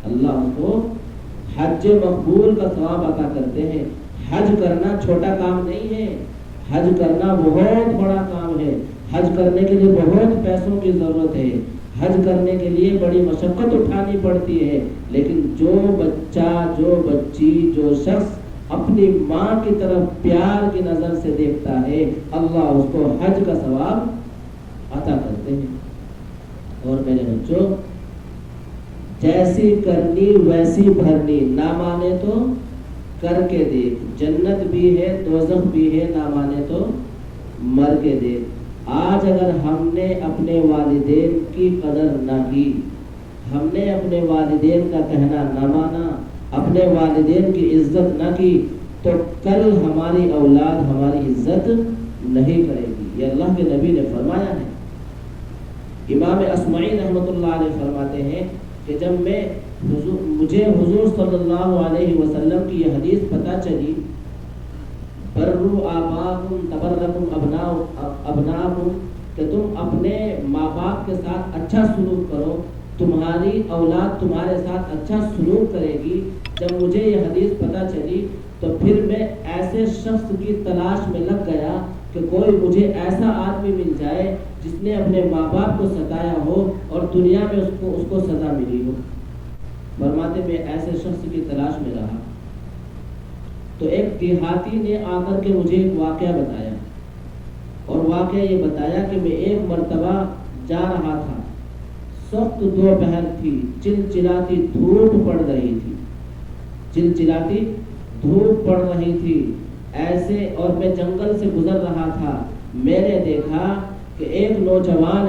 اللہ اس کو حج مقبول کا ثواب عطا کرتے ہیں۔ حج کرنا چھوٹا کام نہیں ہے، حج کرنا بہت بڑا کام ہے۔ حج کرنے کے لیے بہت پیسوں کی ضرورت ہے، حج کرنے کے لیے بڑی مشقت اٹھانی پڑتی ہے، لیکن جو بچہ، جو بچی، جو شخص اپنی ماں کی طرف پیار کی نظر سے دیکھتا ہے، اللہ اس کو حج کا ثواب عطا کرتے ہیں۔ اور میرے بچوں، جیسی کرنی ویسی بھرنی، نہ مانے تو کر کے دیکھ، جنت بھی ہے دوزخ بھی ہے، نہ مانے تو مر کے دیکھ۔ آج اگر ہم نے اپنے والدین کی قدر نہ کی، ہم نے اپنے والدین کا کہنا نہ مانا، اپنے والدین کی عزت نہ کی، تو کل ہماری اولاد ہماری عزت نہیں کرے گی۔ یہ اللہ کے نبی نے فرمایا ہے۔ امام اصمعی رحمۃ اللہ علیہ فرماتے ہیں کہ جب مجھے حضور صلی اللہ علیہ وسلم کی یہ حدیث پتہ چلی، بروا آباءکم تبرکم ابناءکم، کہ تم اپنے ماں باپ کے ساتھ اچھا سلوک کرو، تمہاری اولاد تمہارے ساتھ اچھا سلوک کرے گی۔ جب مجھے یہ حدیث پتہ چلی تو پھر میں ایسے شخص کی تلاش میں لگ گیا کہ کوئی مجھے ایسا آدمی مل جائے جس نے اپنے ماں باپ کو ستایا ہو اور دنیا میں اس کو سزا ملی ہو۔ فرماتے میں ایسے شخص کی تلاش میں رہا تو ایک دیہاتی نے آ کر کے مجھے ایک واقعہ بتایا، اور واقعہ یہ بتایا کہ میں ایک مرتبہ جا رہا تھا، سخت دوپہر تھی، چلچلاتی دھوپ پڑ رہی تھی، چلچلاتی دھوپ پڑ رہی تھی ایسے، اور میں جنگل سے گزر رہا تھا۔ میں نے دیکھا کہ ایک نوجوان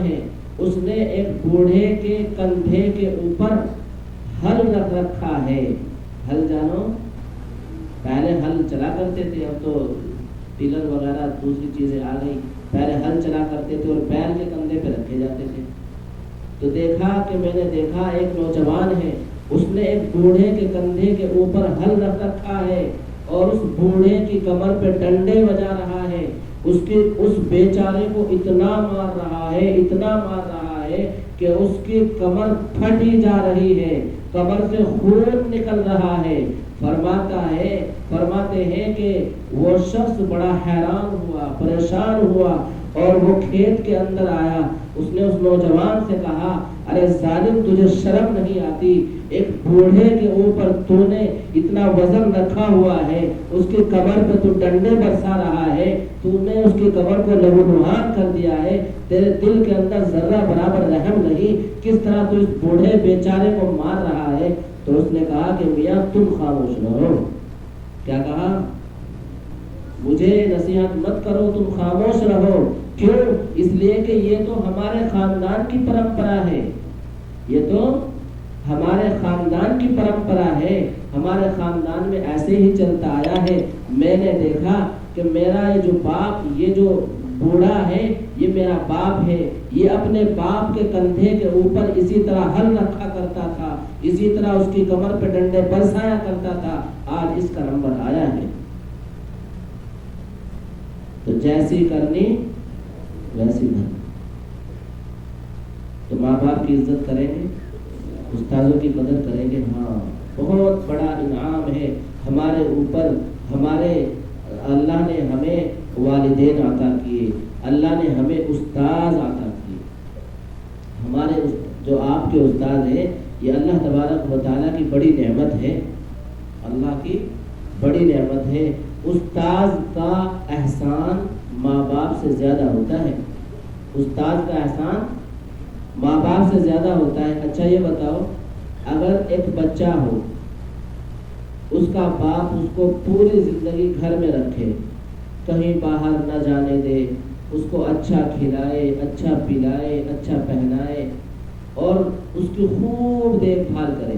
ہے، اس نے ایک بوڑھے کے کندھے کے اوپر ہل رکھ رکھا ہے۔ ہل جانو، پہلے ہل چلا کرتے تھے، اب تو ٹیلر وغیرہ دوسری چیزیں آ گئی، پہلے ہل چلا کرتے تھے اور بیل کے کندھے پہ رکھے جاتے تھے۔ تو میں نے دیکھا ایک نوجوان ہے، اس نے ایک بوڑھے کے کندھے کے اوپر ہل رکھ رکھا ہے اور اس بوڑھے کی کمر پہ ڈنڈے بجا رہا ہے، اس بیچارے کو اتنا مار رہا ہے کہ اس کی کمر پھٹ ہی جا رہی ہے، کمر سے خون نکل رہا ہے۔ فرماتے ہیں کہ وہ شخص بڑا حیران ہوا، پریشان ہوا، اور وہ کھیت کے اندر آیا۔ اس نے اس نوجوان سے کہا، ارے ظالم، تجھے شرم نہیں آتی؟ ایک بوڑھے کے اوپر تو نے اتنا وزن رکھا ہوا ہے، اس کی کمر پہ تو ڈنڈے برسا رہا ہے، تو نے اس کی کمر کو لہولہان کر دیا ہے، تیرے دل کے اندر ذرہ برابر رحم نہیں، کس طرح تو اس بوڑھے بیچارے کو مار رہا ہے؟ تو اس نے کہا کہ میاں تم خاموش رہو۔ کیا کہا؟ مجھے نصیحت مت کرو، تم خاموش رہو۔ کیوں؟ اس لیے کہ یہ تو ہمارے خاندان کی پرمپرا ہے، یہ تو ہمارے خاندان کی پرمپرا ہے، ہمارے خاندان میں ایسے ہی چلتا آیا ہے۔ میں نے دیکھا کہ میرا یہ جو باپ، یہ جو بوڑھا ہے، یہ میرا باپ ہے، یہ اپنے باپ کے کندھے کے اوپر اسی طرح ہل رکھا کرتا تھا، اسی طرح اس کی کمر پہ ڈنڈے برسایا کرتا تھا، آج اس کا نمبر آیا ہے۔ تو جیسی کرنی ویسی بھرنی۔ تو ماں باپ کی عزت کریں گے، استاذوں کی قدر کریں گے، ہاں بہت بڑا انعام ہے ہمارے اوپر۔ ہمارے اللہ نے ہمیں والدین عطا کیے، اللہ نے ہمیں استاذ عطا کیے۔ ہمارے جو آپ کے استاد ہیں، یہ اللہ تبارک و تعالیٰ کی بڑی نعمت ہے، اللہ کی بڑی نعمت ہے۔ استاذ کا احسان ماں باپ سے زیادہ ہوتا ہے، استاذ کا احسان ماں باپ سے زیادہ ہوتا ہے۔ اچھا یہ بتاؤ، اگر ایک بچہ ہو، اس کا باپ اس کو پوری زندگی گھر میں رکھے، کہیں باہر نہ جانے دے، اس کو اچھا کھلائے، اچھا پلائے، اچھا پہنائے، اور اس کی خوب دیکھ بھال کرے،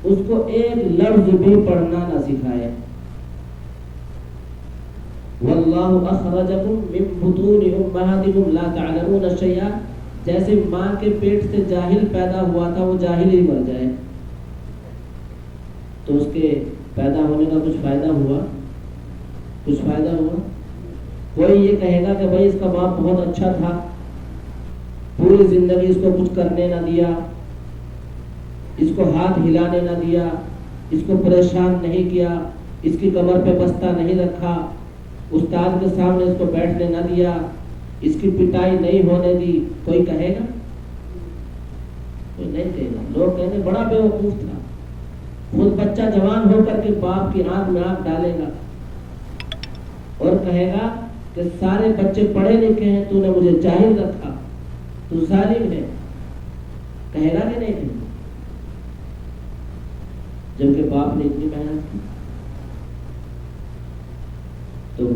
اس کو ایک لفظ بھی پڑھنا نہ سکھائے، واللہ اخرجکم من بطون امہاتکم لا تعلمون شیئا، جیسے ماں کے پیٹ سے جاہل پیدا ہوا تھا، وہ جاہل ہی مر جائے، تو اس کے پیدا ہونے کا کچھ فائدہ ہوا؟ کچھ فائدہ ہوا؟ کوئی یہ کہے گا کہ بھائی اس کا باپ بہت اچھا تھا، پوری زندگی اس کو کچھ کرنے نہ دیا، اس کو ہاتھ ہلانے نہ دیا، اس کو پریشان نہیں کیا، اس کی کمر پہ بستہ نہیں رکھا، استاد کے سامنے اس کو بیٹھنے نہ دیا، اس کی پٹائی نہیں ہونے دی، کوئی کہے گا؟ کوئی نہیں کہے گا۔ لوگ کہیں گے بڑا بیوقوف تھا، خود بچہ جوان ہو کر کے باپ کی آنکھ میں آنکھ ڈالے گا اور کہے گا کہ سارے بچے پڑھے لکھے ہیں، تو نے مجھے جاہل رکھا، تو ظالم ہے، کہے گا کہ نہیں کہے گا؟ جبکہ باپ نے اتنی محنت کی۔ تو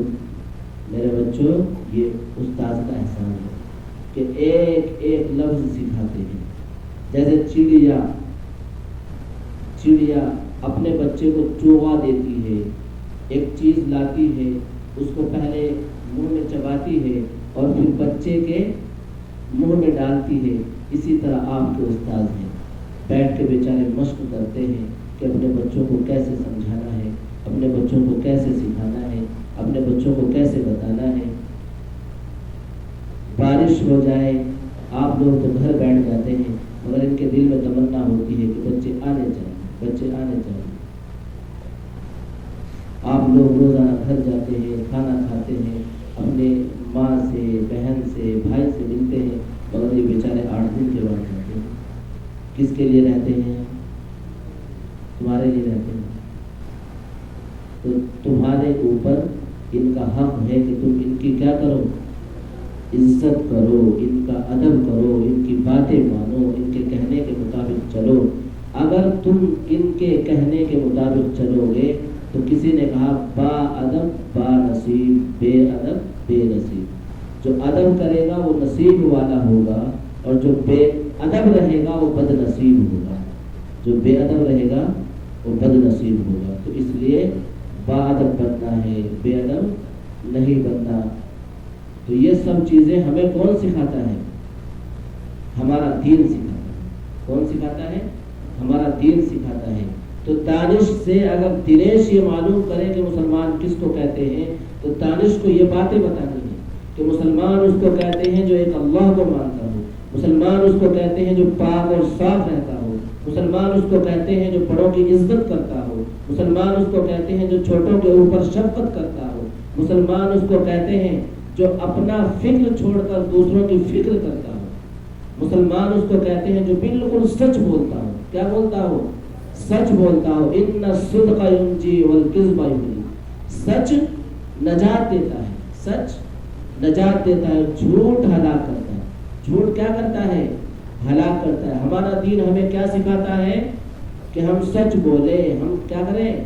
میرے بچوں، یہ استاد کا احسان ہے کہ ایک ایک لفظ سکھاتے ہیں۔ جیسے چڑیا اپنے بچے کو چوغا دیتی ہے، ایک چیز لاتی ہے، اس کو پہلے منہ میں چباتی ہے اور پھر بچے کے منہ میں ڈالتی ہے، اسی طرح آپ کے استاد ہیں، بیٹھ کے بیچارے مشق کرتے ہیں کہ اپنے بچوں کو کیسے سمجھانا ہے، اپنے بچوں کو کیسے سکھانا ہے، اپنے بچوں کو کیسے بتانا ہے۔ بارش ہو جائے، آپ لوگ تو گھر بیٹھ جاتے ہیں، مگر ان کے دل میں تمنا ہوتی ہے کہ بچے آنے چاہیے، بچے آنے چاہیے۔ آپ لوگ روزانہ گھر جاتے ہیں، کھانا کھاتے ہیں، اپنے ماں سے، بہن سے، بھائی سے ملتے ہیں، مگر یہ بیچارے 8 دن کے بعد جاتے ہیں۔ کس کے لیے رہتے ہیں؟ تمہارے لیے رہتے ہیں۔ تو تمہارے اوپر ان کا حق ہے کہ تم ان کی کیا کرو؟ عزت کرو، ان کا ادب کرو، ان کی باتیں مانو، ان کے کہنے کے مطابق چلو۔ اگر تم ان کے کہنے کے مطابق چلو گے تو کسی نے کہا با ادب با نصیب، بے ادب بے نصیب۔ جو ادب کرے گا وہ نصیب والا ہوگا، اور جو بے ادب رہے گا وہ بد نصیب ہوگا۔ جو بے ادب رہے گا وہ بد نصیب ہوگا۔ تو اس لیے با ادب بننا ہے، بے ادب نہیں بننا۔ تو یہ سب چیزیں ہمیں کون سکھاتا ہے؟ ہمارا دین سکھاتا ہے۔ کون سکھاتا ہے؟ ہمارا دین سکھاتا ہے۔ تو دانش سے اگر دنیش یہ معلوم کرے کہ مسلمان کس کو کہتے ہیں، تو دانش کو یہ باتیں بتانی ہیں کہ مسلمان اس کو کہتے ہیں جو ایک اللہ کو مانتا ہو، مسلمان اس کو کہتے ہیں جو پاک اور صاف رہتا ہو، مسلمان اس کو کہتے ہیں جو بڑوں کی عزت کرتا ہو، مسلمان اس کو کہتے ہیں جو چھوٹوں کے اوپر شفقت کرتا ہو، مسلمان اس کو کہتے ہیں جو اپنا فکر چھوڑ کر دوسروں کی فکر کرتا ہو، مسلمان اس کو کہتے ہیں جو بالکل سچ بولتا ہو۔ کیا بولتا ہو؟ سچ بولتا ہو۔ ان الصدق ینجی والکذب یہدی۔ سچ نجات دیتا ہے، سچ نجات دیتا ہے، جھوٹ ہلاک کرتا ہے۔ جھوٹ کیا کرتا ہے؟ ہلاک کرتا ہے۔ ہمارا دین ہمیں کیا سکھاتا ہے؟ کہ ہم سچ بولیں، ہم کیا کریں؟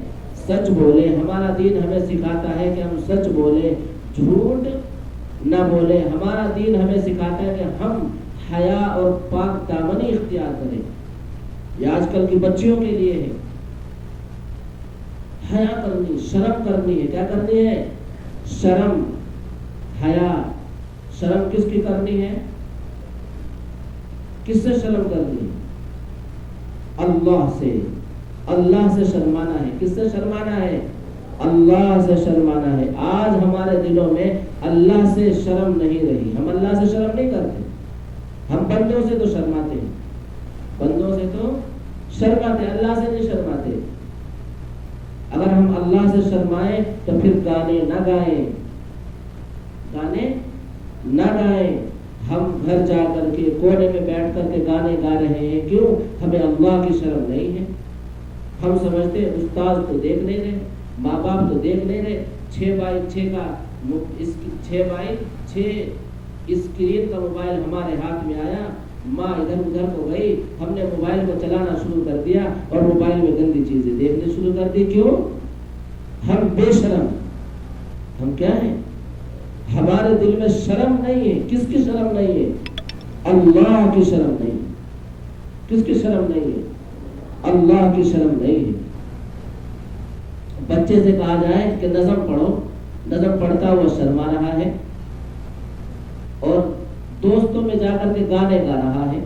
سچ بولیں۔ ہمارا دین ہمیں سکھاتا ہے کہ ہم سچ بولیں، جھوٹ نہ بولیں۔ ہمارا دین ہمیں سکھاتا ہے کہ ہم حیا اور پاک دامنی اختیار کریں۔ یہ آج کل کی بچیوں کے لیے ہے، حیا کرنی، شرم کرنی ہے۔ کیا کرنی ہے؟ شرم، حیا۔ شرم کس کی کرنی ہے؟ کس سے شرم کرنی ہے؟ اللہ سے۔ اللہ سے شرمانا ہے۔ کس سے شرمانا ہے؟ اللہ سے شرمانا ہے۔ آج ہمارے دلوں میں اللہ سے شرم نہیں رہی۔ ہم اللہ سے شرم نہیں کرتے، ہم بندوں سے تو شرماتے ہیں، بندوں سے تو شرماتے، اللہ سے نہیں شرماتے۔ اگر ہم اللہ سے شرمائیں تو پھر گانے نہ گائیں، گانے نہ گائیں۔ ہم گھر جا کر کے کونے میں بیٹھ کر کے گانے گا رہے ہیں، کیوں؟ ہمیں اللہ کی شرم نہیں ہے۔ ہم سمجھتے ہیں استاد تو دیکھ نہیں رہے، ماں باپ تو دیکھ نہیں رہے، 6x6 کا 6x6 اسکرین کا موبائل ہمارے ہاتھ میں آیا، ماں ادھر ادھر کو گئی، ہم نے موبائل کو چلانا شروع کر دیا اور موبائل میں گندی چیزیں دیکھنے شروع کر دی۔ کیوں؟ ہم بے شرم۔ ہم کیا ہیں؟ ہمارے دل میں شرم نہیں ہے۔ کس کی شرم نہیں ہے؟ اللہ کی شرم نہیں ہے۔ کس کی شرم نہیں ہے؟ اللہ کی شرم نہیں ہے۔ بچے سے کہا جائے کہ نظم پڑھو، نظم پڑھتا ہوا شرما رہا ہے، اور دوستوں میں جا کر کے گانے گا رہا ہے،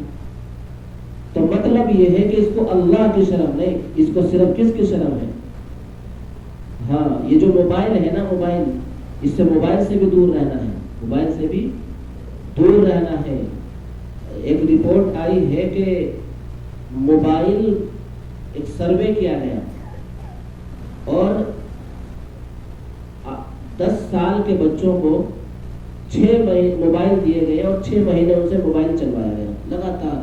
تو مطلب یہ ہے کہ اس کو اللہ کی شرم نہیں، اس کو صرف کس کی شرم ہے؟ ہاں، یہ جو موبائل ہے نا، موبائل، اس سے موبائل سے بھی دور رہنا ہے، موبائل سے بھی دور رہنا ہے۔ ایک رپورٹ آئی ہے کہ موبائل ایک سروے کیا گیا اور 10 سال کے بچوں کو 6 مہینے موبائل دیے گئے اور 6 مہینے ان سے موبائل چلوایا گیا لگاتار.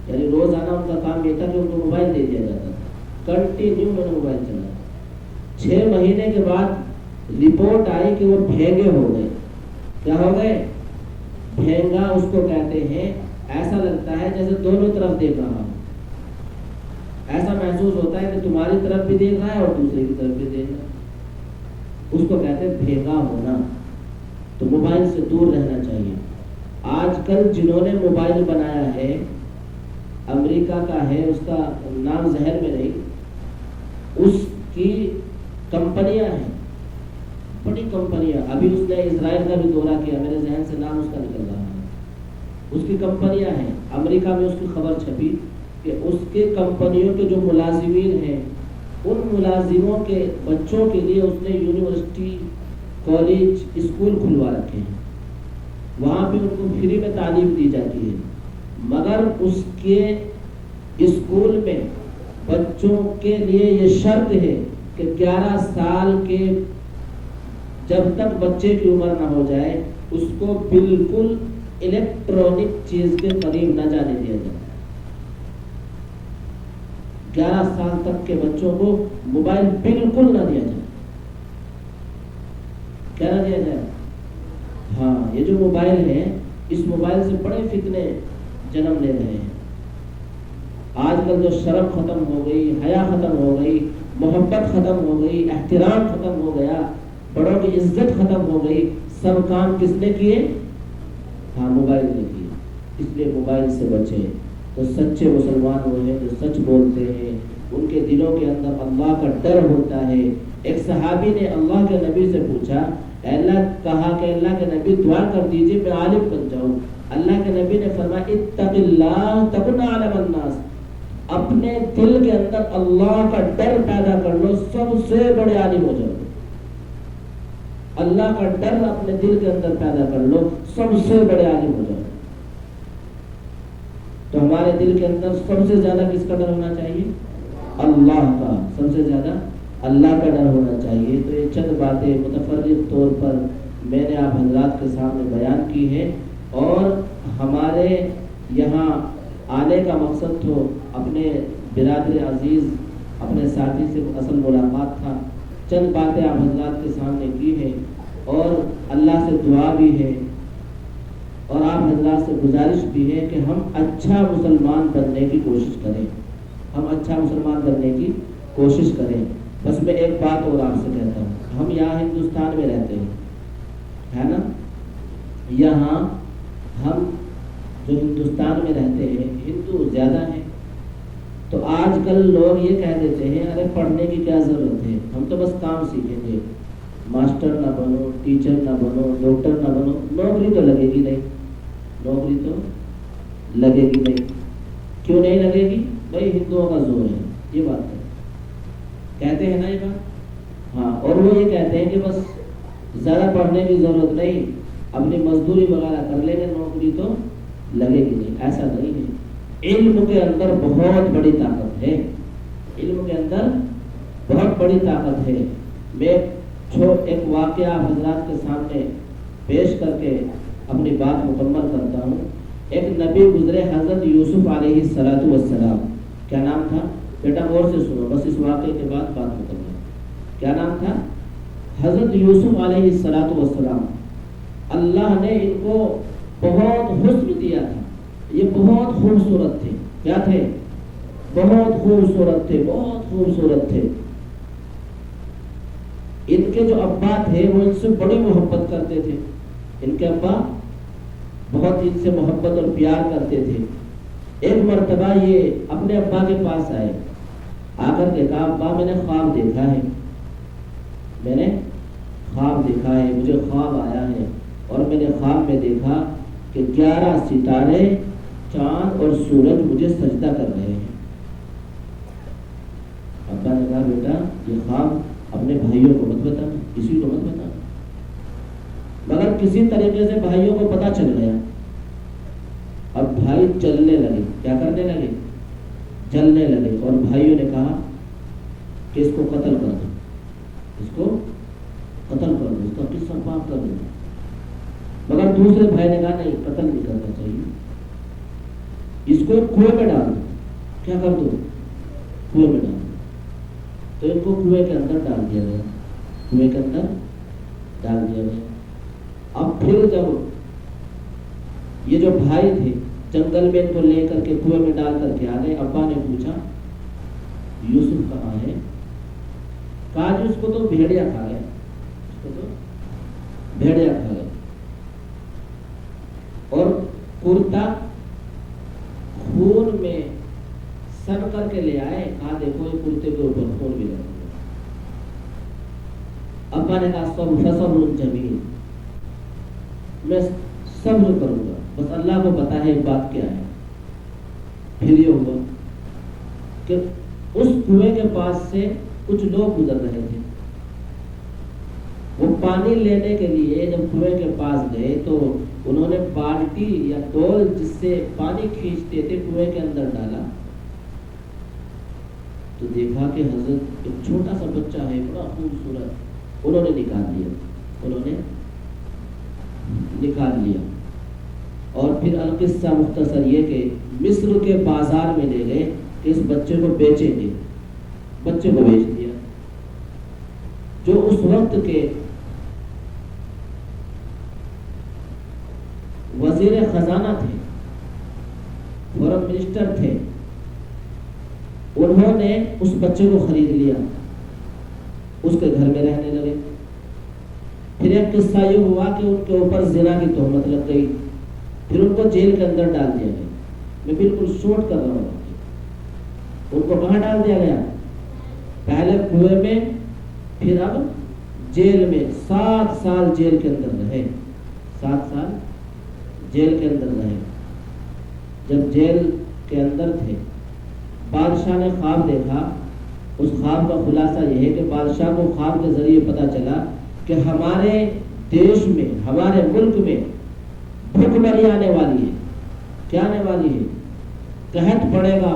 یعنی روزانہ ان کا کام یہ تھا کہ ان کو موبائل دے دیا جاتا تھا. کنٹینیو میں نے موبائل چلایا. 6 مہینے کے بعد رپورٹ آئی کہ وہ بھینگے ہو گئے. کیا ہو گئے؟ بھینگا اس کو کہتے ہیں. ایسا لگتا ہے جیسے دونوں طرف دیکھ رہا ہوں. ایسا محسوس ہوتا ہے کہ تمہاری طرف بھی دیکھ رہا ہے اور دوسرے کی طرف بھی دیکھ رہا ہے. اس کو کہتے ہیں بھینگا ہونا. تو موبائل سے دور رہنا چاہیے. آج کل جنہوں نے موبائل بنایا ہے امریکہ کا ہے, اس کا نام ذہن میں نہیں, اس کی کمپنیاں ہیں, بڑی کمپنیاں. ابھی اس نے اسرائیل کا بھی دورہ کیا, میرے ذہن سے نام اس کا نکل رہا ہے. اس کی کمپنیاں ہیں. امریکہ میں اس کی خبر چھپی کہ اس کے کمپنیوں کے جو ملازمین ہیں ان ملازموں کے بچوں کے لیے اس نے یونیورسٹی, کالج, اسکول کھلوا رکھے ہیں. وہاں پہ ان کو فری میں تعلیم دی جاتی ہے. مگر اس کے اسکول میں بچوں کے لیے یہ شرط ہے کہ 11 سال کے جب تک بچے کی عمر نہ ہو جائے اس کو بالکل الیکٹرانک چیز کے قریب نہ جانے دیا جائے. 11 سال تک کے بچوں کو موبائل بالکل نہ دیا جائے. کیا نہ دیا جائے؟ ہاں, یہ جو موبائل ہے اس موبائل سے بڑے فتنے جنم لے رہے ہیں. آج کل جو شرم ختم ہو گئی, حیا ختم ہو گئی, محبت ختم ہو گئی, احترام ختم ہو گیا, بڑوں کی عزت ختم ہو گئی. سب کام کس نے کیے؟ ہاں, موبائل نے کیے. اس لیے موبائل سے بچیں. تو سچے مسلمان وہ ہیں جو سچ بولتے ہیں, ان کے دلوں کے اندر اللہ کا ڈر ہوتا ہے. ایک صحابی نے اللہ کے نبی سے پوچھا, اے اللہ, کہا کہ اللہ کے نبی دعا کر دیجئے میں عالم بن جاؤں. اللہ کے نبی نے فرمایا اتق اللہ تکن اعلم الناس. اپنے دل کے اندر اللہ کا ڈر پیدا کر لو, سب سے بڑے عالم ہو جاؤ. اللہ کا ڈر اپنے دل کے اندر پیدا کر لو, سب سے بڑے عالم ہو جاؤ. تو ہمارے دل کے اندر سب سے زیادہ کس کا ڈر ہونا چاہیے؟ اللہ کا. سب سے زیادہ اللہ کا ڈر ہونا چاہیے. تو یہ چند باتیں متفرق طور پر میں نے آپ حضرات کے سامنے بیان کی ہے, اور ہمارے یہاں آنے کا مقصد تو اپنے برادر عزیز, اپنے ساتھی سے اصل ملاقات تھا. چند باتیں آپ حضرات کے سامنے کی ہیں اور اللہ سے دعا بھی ہے اور آپ حضرات سے گزارش بھی ہے کہ ہم اچھا مسلمان بننے کی کوشش کریں. ہم اچھا مسلمان بننے کی کوشش کریں. بس میں ایک بات اور آپ سے کہتا ہوں, ہم یہاں ہندوستان میں رہتے ہیں, ہے نا. یہاں ہم جو ہندوستان میں رہتے ہیں ہندو زیادہ ہیں. تو آج کل لوگ یہ کہہ دیتے ہیں ارے پڑھنے کی کیا ضرورت ہے, ہم تو بس کام سیکھیں گے, ماسٹر نہ بنو, ٹیچر نہ بنو, ڈاکٹر نہ بنو, نوکری تو لگے گی نہیں. نوکری تو لگے گی نہیں. کیوں نہیں لگے گی؟ بھائی ہندوؤں کا زور ہے. یہ بات ہے, کہتے ہیں نا یہ بات. ہاں, اور وہ یہ کہتے ہیں کہ بس زیادہ پڑھنے کی ضرورت نہیں, اپنی مزدوری وغیرہ کر لیں گے, نوکری تو لگے گی نہیں. ایسا نہیں ہے. علم کے اندر بہت بڑی طاقت ہے. علم کے اندر بہت بڑی طاقت ہے. میں ایک واقعہ حضرات کے سامنے پیش کر کے اپنی بات مکمل کرتا ہوں. ایک نبی گزرے حضرت یوسف علیہ السلام. کیا نام تھا؟ بیٹا غور سے سنو, بس اس واقعے کے بعد بات مکمل. کیا نام تھا؟ حضرت یوسف علیہ السلام. اللہ نے ان کو بہت حسن دیا تھا. یہ بہت خوبصورت تھے. کیا تھے؟ بہت خوبصورت تھے, بہت خوبصورت تھے. ان کے جو ابا تھے وہ ان سے بڑی محبت کرتے تھے. ان کے ابا بہت ان سے محبت اور پیار کرتے تھے. ایک مرتبہ یہ اپنے ابا کے پاس آئے, آ کر کے کہا ابا میں نے خواب دیکھا ہے, میں نے خواب دیکھا ہے, مجھے خواب آیا ہے اور میں نے خواب میں دیکھا کہ 11 ستارے, چاند اور سورج مجھے سجدہ کر رہے ہیں. ابا نے کہا بیٹا یہ خواب اپنے بھائیوں کو مت بتا, کسی کو مت بتا. مگر کسی طریقے سے بھائیوں کو پتہ چل گیا. اب بھائی چلنے لگے, کیا کرنے لگے؟ جلنے لگے اور بھائیوں نے کہا کہ اس کو قتل کر دو، اس کو قتل کر دو، اس کا قصہ پاک کر دو. مگر دوسرے بھائی نے کہا نہیں، قتل نہیں کرنا چاہیے، اس کو کنویں میں ڈال دو. کیا کر دو؟ کنویں میں ڈال دو. تو ان کو کنویں کے اندر ڈال دیا گیا، کنویں کے اندر ڈال دیا گیا. اب پھر جب یہ جو بھائی تھے جنگل میں ان کو لے کر کے کنویں میں ڈال کر کے آ گئے. ابا نے پوچھا یوسف کہاں ہے؟ کہا جی اس کو تو بھیڑیا کھا گیا، اس کو تو بھیڑیا کھا گیا. اور کرتا خون میں سن کر کے لے آئے. کہا دیکھو یہ کرتے کے اوپر خون بھی لگا. ابا نے کہا صبر جمیل، میں صبر کروں گا، بس اللہ کو پتا ہے بات کیا ہے. پھر یہ ہوا کہ اس کنویں کے پاس سے کچھ لوگ گزر رہے تھے. وہ پانی لینے کے لیے جب کنویں کے پاس گئے تو انہوں نے بالٹی یا ڈول جس سے پانی کھینچتے تھے کنویں کے اندر ڈالا تو دیکھا کہ حضرت ایک چھوٹا سا بچہ ہے بڑا خوبصورت. انہوں نے نکال لیا. اور پھر القصہ مختصر یہ کہ مصر کے بازار میں لے گئے کہ اس بچے کو بیچیں گے. بچے کو بیچ دیا. جو اس وقت کے وزیر خزانہ تھے، فورن منسٹر تھے، انہوں نے اس بچے کو خرید لیا، اس کے گھر میں رہنے لگے. پھر ایک قصہ یہ ہوا کہ ان کے اوپر زنا کی تہمت لگ گئی. پھر ان کو جیل کے اندر ڈال دیا گیا. میں بالکل شورٹ کر رہا ہوں. ان کو کہاں ڈال دیا گیا؟ پہلے کنویں میں، پھر اب جیل میں. 7 سال جیل کے اندر رہے. 7 سال جیل کے اندر رہے. جب جیل کے اندر تھے بادشاہ نے خواب دیکھا. اس خواب کا خلاصہ یہ ہے کہ بادشاہ کو خواب کے ذریعے پتا چلا کہ ہمارے دیش میں، ہمارے ملک میں بھوک مری آنے والی ہے. کیا آنے والی ہے؟ قحط پڑے گا.